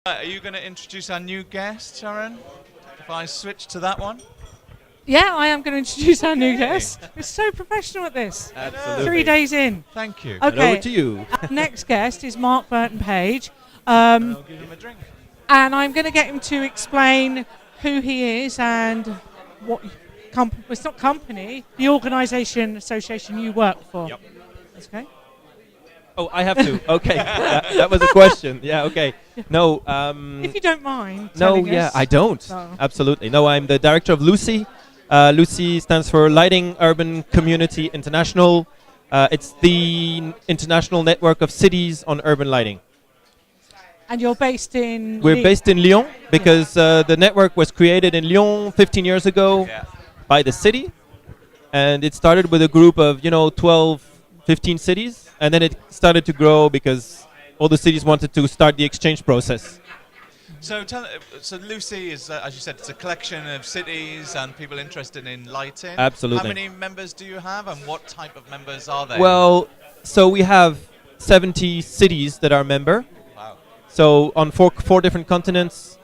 Are you going to introduce our new guest, Sharon? If I switch to that one? Yeah, I am going to introduce our new guest. We're so professional at this. Absolutely. 3 days in. Thank you. Okay. Over to you. Our next guest is Mark Burton-Page. I'll give him a drink. And I'm going to get him to explain who he is and what it's not company, the organisation, association you work for. Yep. Okay. Oh, I have to. Okay, that was a question. Yeah, okay. No. If you don't mind. No, telling yeah, us. I don't. Oh. Absolutely. No, I'm the director of LUCI. LUCI stands for Lighting Urban Community International. It's the international network of cities on urban lighting. And you're based in. We're based in Lyon because the network was created in Lyon 15 years ago by the city, and it started with a group of 12, 15 cities. And then it started to grow because all the cities wanted to start the exchange process. So LUCI is, as you said, it's a collection of cities and people interested in lighting. Absolutely. How many members do you have, and what type of members are they? Well, so we have 70 cities that are member. Wow. So on four different continents,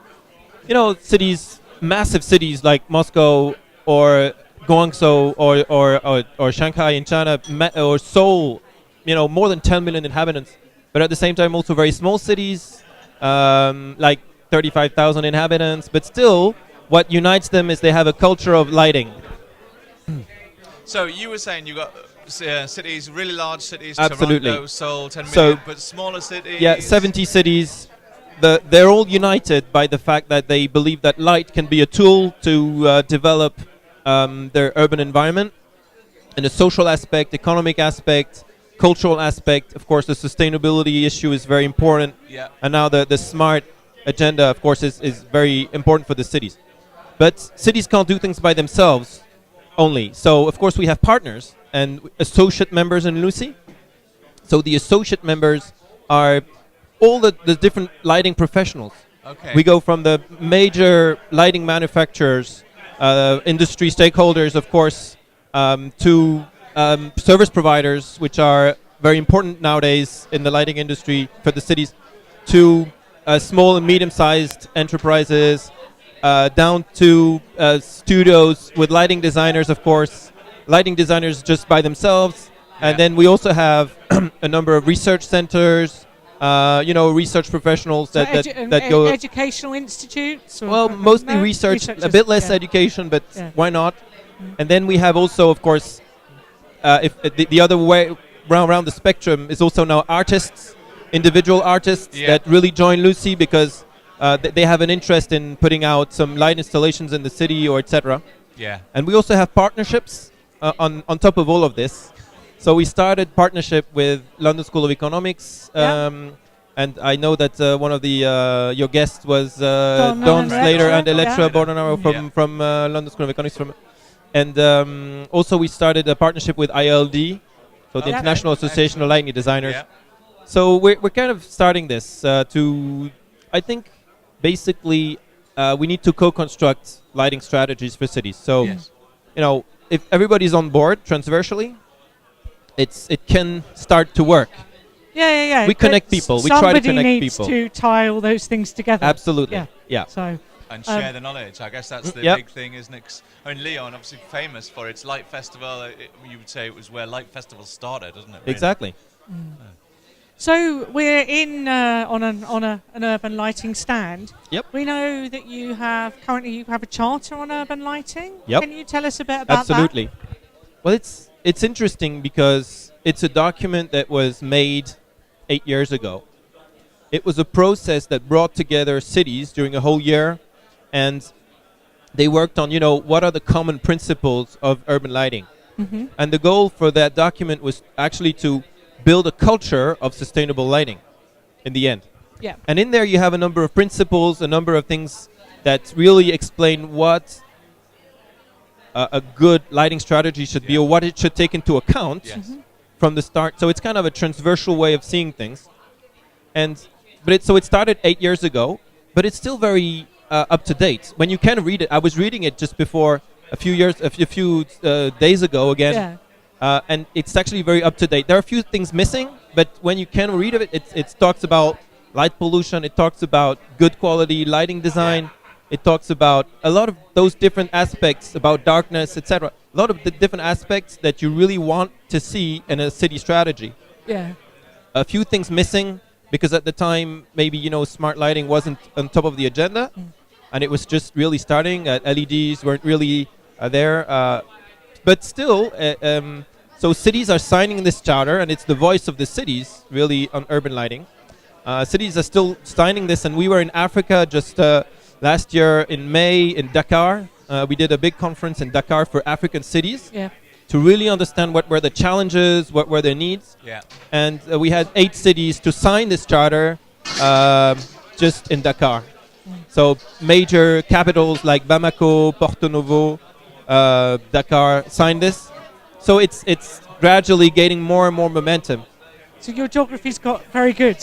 cities, massive cities like Moscow or Guangzhou or Shanghai in China or Seoul. More than 10 million inhabitants, but at the same time also very small cities, like 35,000 inhabitants, but still what unites them is they have a culture of lighting. So you were saying you got cities, really large cities, Absolutely. Toronto, Seoul, 10 million, but smaller cities? Yeah, 70 cities. They're all united by the fact that they believe that light can be a tool to develop their urban environment in a social aspect, economic aspect, cultural aspect. Of course, the sustainability issue is very important. Yeah. And now the smart agenda, of course, is very important for the cities. But cities can't do things by themselves only. So, of course, we have partners and associate members in LUCI. So the associate members are all the different lighting professionals. Okay. We go from the major lighting manufacturers, industry stakeholders, of course, to service providers, which are very important nowadays in the lighting industry for the cities, to small and medium-sized enterprises, down to studios with lighting designers, of course, lighting designers just by themselves. And then we also have a number of research centers, research professionals that go... Educational institutes? Well, mostly research, a bit less education, but why not? And then we have also, of course, if the other way around the spectrum is also now artists, individual artists that really join LUCI because they have an interest in putting out some light installations in the city or etc. Yeah. And we also have partnerships on top of all of this. So we started partnership with London School of Economics, and I know that one of the your guests was Don Slater and Elettra Bordenauer from London School of Economics. And also we started a partnership with ILD, so the International Association of Lighting Designers. Yeah. So we're kind of starting this to, I think, basically we need to co-construct lighting strategies for cities. So, if everybody's on board transversally, it can start to work. Yeah. We connect people. We try to connect people. Somebody needs to tie all those things together. Absolutely. Yeah. So. And share the knowledge. I guess that's the big thing, isn't it? I mean, Lyon, obviously famous for its light festival. You would say it was where light festivals started, isn't it? Really? Exactly. So we're in on an urban lighting stand. Yep. We know that you have a charter on urban lighting. Yep. Can you tell us a bit about Absolutely. Well, it's interesting because it's a document that was made 8 years ago. It was a process that brought together cities during a whole year. And they worked on, what are the common principles of urban lighting? Mm-hmm. And the goal for that document was actually to build a culture of sustainable lighting in the end. Yeah. And in there you have a number of principles, a number of things that really explain what a good lighting strategy should be or what it should take into account from the start. So it's kind of a transversal way of seeing things. So it started 8 years ago, but it's still very... up to date. When you can read it, I was reading it just before a few days ago again, and it's actually very up to date. There are a few things missing, but when you can read it, it talks about light pollution. It talks about good quality lighting design. It talks about a lot of those different aspects about darkness, etc. A lot of the different aspects that you really want to see in a city strategy. Yeah. A few things missing because at the time, maybe, smart lighting wasn't on top of the agenda. And it was just really starting. LEDs weren't really there. But still, so cities are signing this charter, and it's the voice of the cities, really, on urban lighting. Cities are still signing this, and we were in Africa just last year in May in Dakar. We did a big conference in Dakar for African cities to really understand what were the challenges, what were their needs. Yeah. And we had 8 cities to sign this charter just in Dakar. So major capitals like Bamako, Porto Novo, Dakar signed this. So it's gradually gaining more and more momentum. So your geography's got very good.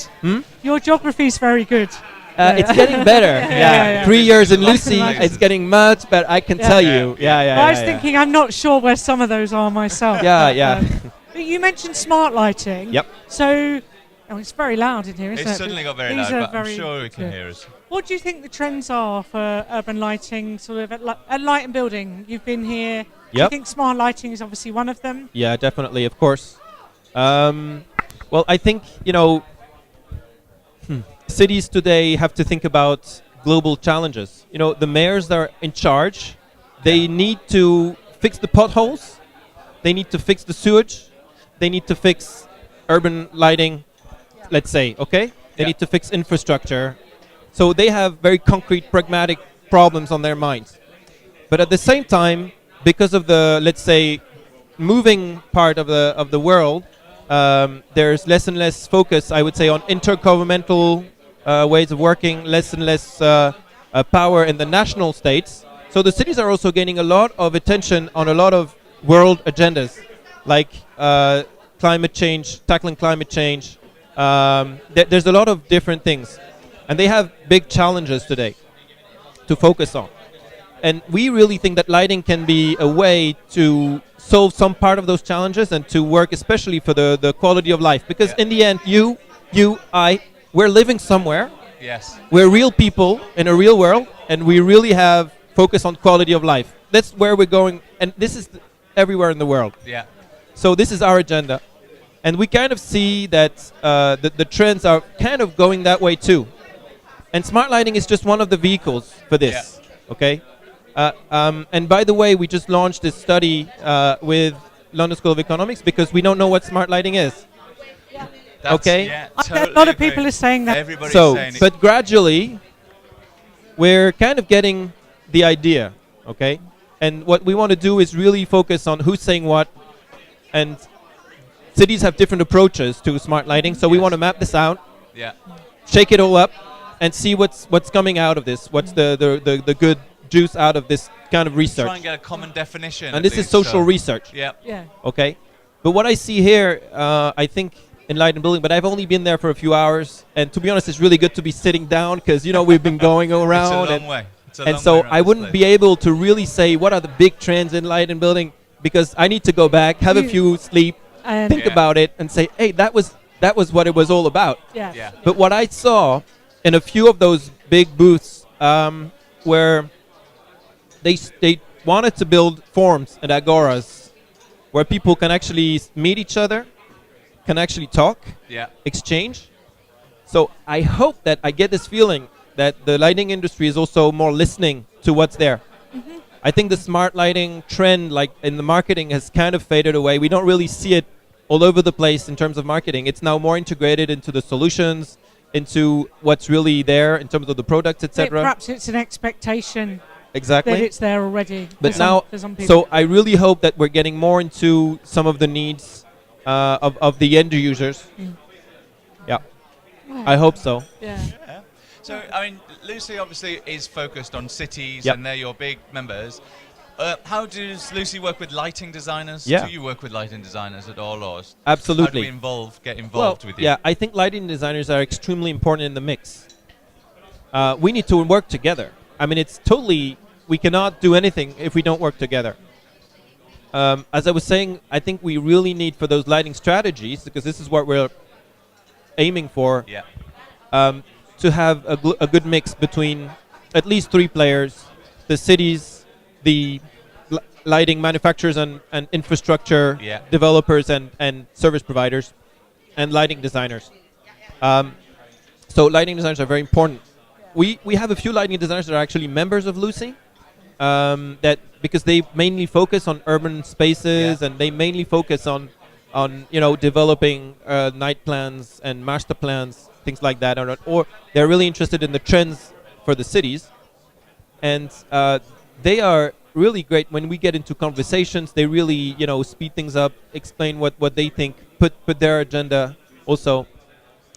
Your geography's very good. It's getting better. Yeah. 3 years in LUCI, it's getting much better. I can tell you. I was thinking, I'm not sure where some of those are myself. But you mentioned smart lighting. Yep. So, it's very loud in here, isn't it? It's suddenly got very loud, but I'm sure we can hear us. What do you think the trends are for urban lighting, sort of at Light and Building? You've been here. Do you think smart lighting is obviously one of them? Yeah, definitely, of course. Well, I think, cities today have to think about global challenges. The mayors that are in charge, they need to fix the potholes, they need to fix the sewage, they need to fix urban lighting, let's say, okay? They need to fix infrastructure. So they have very concrete, pragmatic problems on their minds. But at the same time, because of the, let's say, moving part of the world, there's less and less focus, I would say, on intergovernmental ways of working, less and less power in the national states. So the cities are also gaining a lot of attention on a lot of world agendas, like climate change, tackling climate change. There's a lot of different things. And they have big challenges today to focus on. And we really think that lighting can be a way to solve some part of those challenges and to work especially for the quality of life. Because in the end, you, I, we're living somewhere. Yes. We're real people in a real world, and we really have focus on quality of life. That's where we're going, and this is everywhere in the world. Yeah. So this is our agenda. And we kind of see that the trends are kind of going that way too. And smart lighting is just one of the vehicles for this, okay? And by the way, we just launched this study with London School of Economics because we don't know what smart lighting is. Okay? Yeah, a lot of people are saying that. Everybody's saying it. But gradually, we're kind of getting the idea, okay? And what we want to do is really focus on who's saying what. And cities have different approaches to smart lighting, so we want to map this out, shake it all up, and see what's coming out of this. What's the good juice out of this kind of research. Try and get a common definition. And this is social research. Yeah. Okay. But what I see here, I think in Light and Building, but I've only been there for a few hours, and to be honest, it's really good to be sitting down because we've been going around. It's a long way. And so I wouldn't be able to really say what are the big trends in Light and Building because I need to go back, have a few sleep, think about it, and say, hey, that was what it was all about. Yeah. But what I saw in a few of those big booths where they wanted to build forums and agoras where people can actually meet each other, can actually talk, exchange. So I hope that I get this feeling that the lighting industry is also more listening to what's there. I think the smart lighting trend, like in the marketing, has kind of faded away. We don't really see it all over the place in terms of marketing. It's now more integrated into the solutions, into what's really there in terms of the products, etc. Perhaps it's an expectation that it's there already. But now, so I really hope that we're getting more into some of the needs of the end users. Yeah, I hope so. Yeah. So, I mean, LUCI obviously is focused on cities and they're your big members. How does LUCI work with lighting designers? Do you work with lighting designers at all? Or Absolutely. How do we get involved with you? Yeah, I think lighting designers are extremely important in the mix. We need to work together. I mean, we cannot do anything if we don't work together. As I was saying, I think we really need for those lighting strategies, because this is what we're aiming for. to have a good mix between at least 3 players: the cities, the lighting manufacturers and infrastructure developers and service providers, and lighting designers. So lighting designers are very important. We have a few lighting designers that are actually members of LUCI, that because they mainly focus on urban spaces and they mainly focus on developing night plans and master plans, things like that, or they're really interested in the trends for the cities, and they are really great when we get into conversations. They really speed things up, explain what they think, put their agenda also.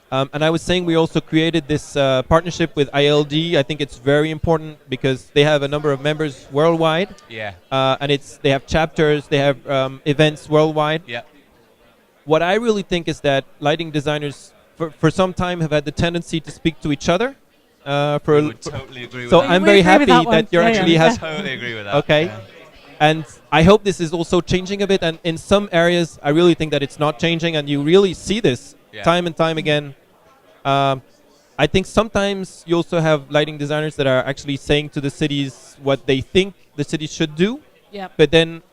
And I was saying we also created this partnership with ILD. I think it's very important because they have a number of members worldwide. Yeah. And they have chapters, they have events worldwide. Yeah. What I really think is that lighting designers for some time have had the tendency to speak to each other. I would totally agree with so that. I'm very happy that you're actually I totally agree with that. Okay. Yeah. And I hope this is also changing a bit. And in some areas, I really think that it's not changing. And you really see this time and time again. I think sometimes you also have lighting designers that are actually saying to the cities what they think the cities should do. Yep. But then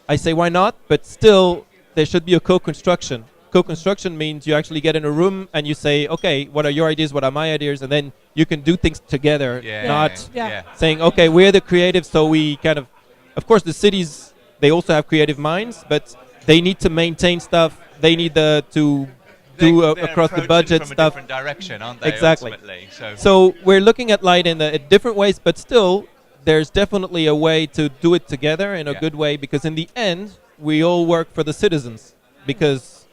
I say, why not? But still, there should be a co-construction. Co-construction means you actually get in a room and you say, okay, what are your ideas? What are my ideas? And then you can do things together, not saying, okay, we're the creative, so we kind of course, the cities, they also have creative minds, but they need to maintain stuff. They need to do across the budget from stuff. A different direction, aren't they? Exactly. Ultimately? So we're looking at light in different ways, but still, there's definitely a way to do it together in a good way, because in the end, we all work for the citizens, because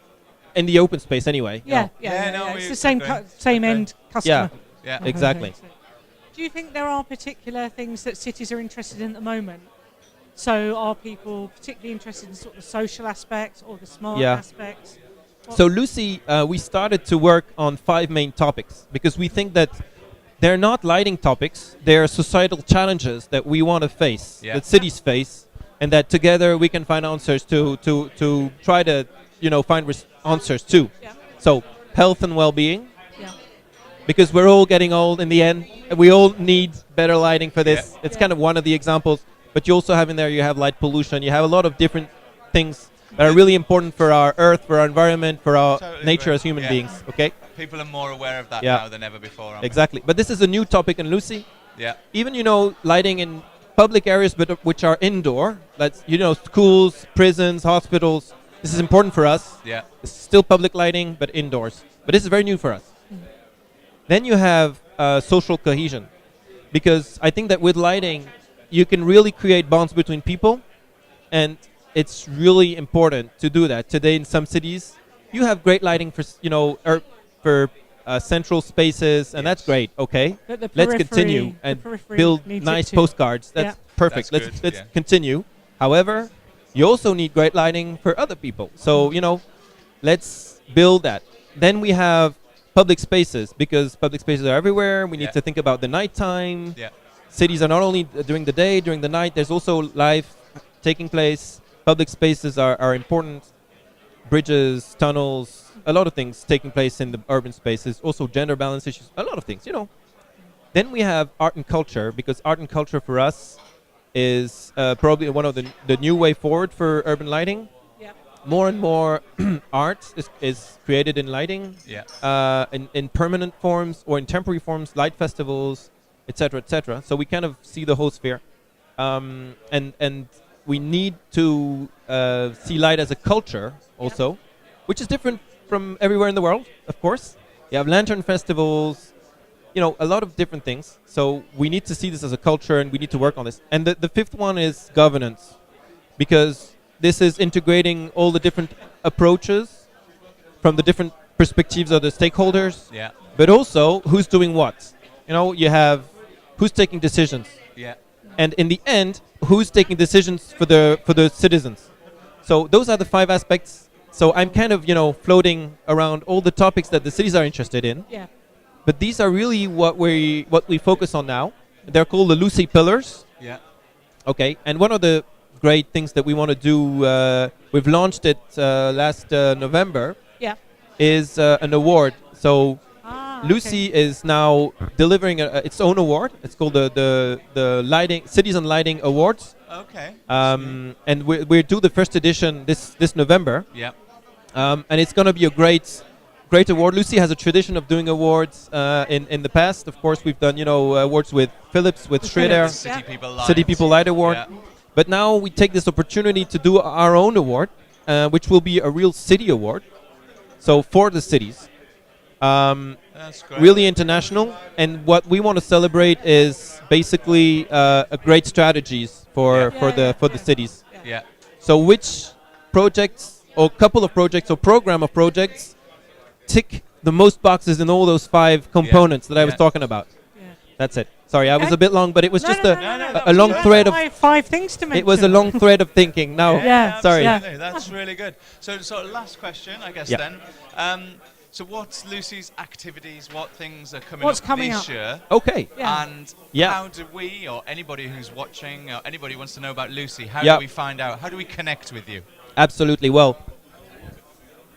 in the open space anyway. It's the same end customer. Yeah. Exactly. Do you think there are particular things that cities are interested in at the moment? So are people particularly interested in sort of the social aspects or the smart aspects? So LUCI, we started to work on 5 main topics, because we think that they're not lighting topics, they're societal challenges that we want to face, that cities face, and that together we can find answers to try to find answers too. So health and well-being, because we're all getting old in the end, and we all need better lighting for this. It's kind of one of the examples, but you also have in there, you have light pollution, you have a lot of different things that are really important for our earth, for our environment, for our nature as human beings. Okay. People are more aware of that now than ever before. Exactly. But this is a new topic in LUCI. Yeah. Even lighting in public areas, but which are indoor. That's schools, prisons, hospitals. This is important for us. Yeah. It's still public lighting, but indoors. But this is very new for us. Then you have social cohesion, because I think that with lighting, you can really create bonds between people, and it's really important to do that. Today in some cities, you have great lighting for central spaces, and that's great. Okay, let's continue and build nice postcards. That's perfect. Let's continue. However, you also need great lighting for other people. So let's build that. Then we have public spaces, because public spaces are everywhere. We need to think about the nighttime. Cities are not only during the day, during the night. There's also life taking place. Public spaces are important. Bridges, tunnels, a lot of things taking place in the urban spaces. Also gender balance issues, a lot of things, Then we have art and culture, because art and culture for us is probably one of the new way forward for urban lighting. More and more art is created in lighting, in permanent forms or in temporary forms, light festivals, etc., etc. So we kind of see the whole sphere. And we need to see light as a culture also, which is different from everywhere in the world, of course. You have lantern festivals, a lot of different things. So we need to see this as a culture, and we need to work on this. And the 5th one is governance, because this is integrating all the different approaches from the different perspectives of the stakeholders, but also who's doing what. You have who's taking decisions. And in the end, who's taking decisions for the citizens. So those are the 5 aspects. So I'm kind of, floating around all the topics that the cities are interested in. But these are really what we focus on now. They're called the LUCI pillars. Okay. And one of the great things that we want to do, we've launched it last November, is an award. So LUCI is now delivering its own award. It's called the Lighting Cities and Lighting Awards. Okay. And we do the first edition this November. Yeah. And it's going to be a great award. LUCI has a tradition of doing awards in the past. Of course, we've done awards with Philips, with Schroeder, City People Light Award. Yeah. But now we take this opportunity to do our own award, which will be a real city award. So for the cities. That's great. Really international. And what we want to celebrate is basically a great strategies for the cities. Yeah. So which projects or couple of projects or program of projects tick the most boxes in all those 5 components that I was talking about. Yeah. That's it. Sorry, I was a bit long, but it was just a long thread of 5 things to mention. It was a long thread of thinking. Now, sorry. Yeah. That's really good. So last question, I guess then. So what's LUCI's activities? What things are coming up this year? Okay. Yeah. And how do we, or anybody who's watching, or anybody who wants to know about LUCI, how do we find out? How do we connect with you? Absolutely. Well,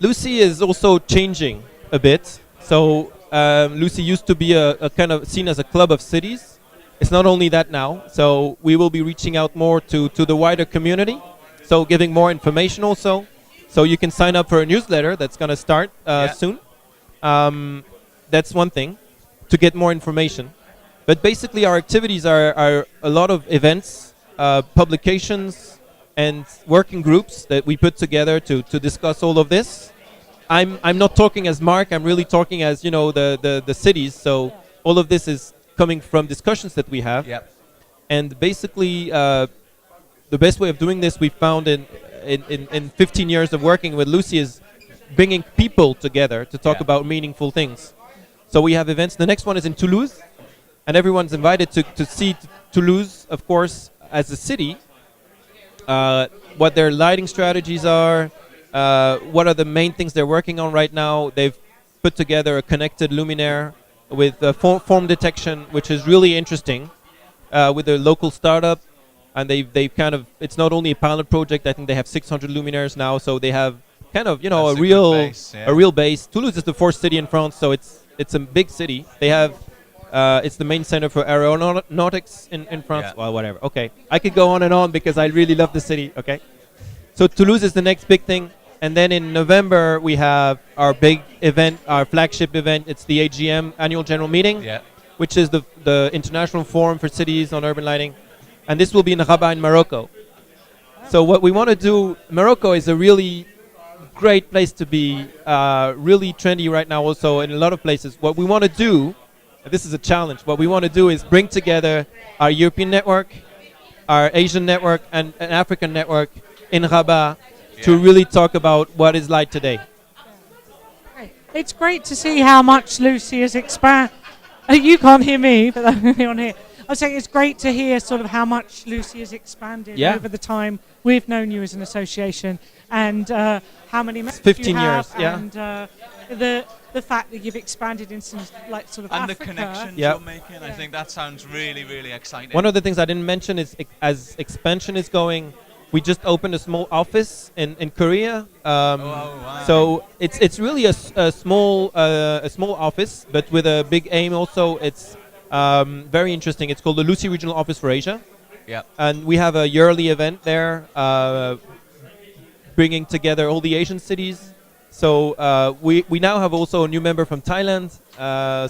LUCI is also changing a bit. So LUCI used to be a kind of seen as a club of cities. It's not only that now. So we will be reaching out more to the wider community. So giving more information also. So you can sign up for a newsletter that's going to start soon. That's one thing, to get more information. But basically our activities are a lot of events, publications, and working groups that we put together to discuss all of this. I'm not talking as Mark, I'm really talking as, the cities. So all of this is coming from discussions that we have. Yep. And basically, the best way of doing this we found in 15 years of working with LUCI is bringing people together to talk about meaningful things. So we have events. The next one is in Toulouse, and everyone's invited to see Toulouse, of course, as a city, what their lighting strategies are, what are the main things they're working on right now. They've put together a connected luminaire with form detection, which is really interesting, with a local startup. And they've kind of, it's not only a pilot project, I think they have 600 luminaires now, so they have kind of, a real base. Toulouse is the 4th city in France, so it's a big city. They have, it's the main center for aeronautics in France. Yeah. Well, whatever. Okay. I could go on and on because I really love the city. Okay. So Toulouse is the next big thing. And then in November, we have our big event, our flagship event. It's the AGM, Annual General Meeting, which is the International Forum for Cities on Urban Lighting. And this will be in Rabat in Morocco. So what we want to do, Morocco is a really great place to be, really trendy right now also in a lot of places. What we want to do, this is a challenge, what we want to do is bring together our European network, our Asian network, and an African network in Rabat to really talk about what is light today. It's great to see how much LUCI has expanded. You can't hear me, but I'm on here. I was saying it's great to hear sort of how much LUCI has expanded over the time we've known you as an association, and how many members 15 you have, years, and the fact that you've expanded into like sort of and Africa. the connections you're making. I think that sounds really, really exciting. One of the things I didn't mention is as expansion is going, we just opened a small office in Korea. Wow. So it's really a small office, but with a big aim also. It's very interesting. It's called the LUCI Regional Office for Asia. Yeah. And we have a yearly event there, bringing together all the Asian cities. So we now have also a new member from Thailand.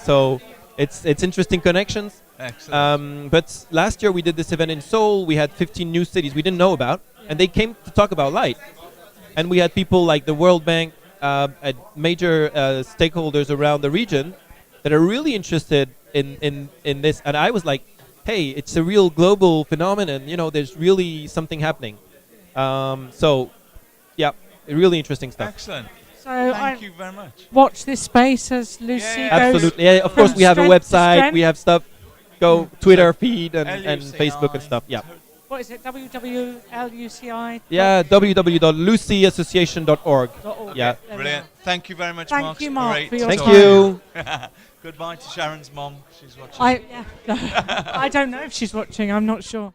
So it's interesting connections. Excellent. But last year we did this event in Seoul. We had 15 new cities we didn't know about, and they came to talk about light. And we had people like the World Bank, major stakeholders around the region that are really interested in this. And I was like, hey, it's a real global phenomenon. There's really something happening. So, yeah, really interesting stuff. Excellent. So thank you very much. Watch this space as LUCI goes. Absolutely. Yeah, of course, we have a website. We have stuff. Go Twitter feed and Facebook and stuff. Yeah. What is it? www.luci? Yeah, www.luciassociation.org. Yeah. Brilliant. Thank you very much, Thank Mark. you, Mark, for your Thank time. you. Goodbye to Sharon's mom. She's watching. I don't know if she's watching. I'm not sure.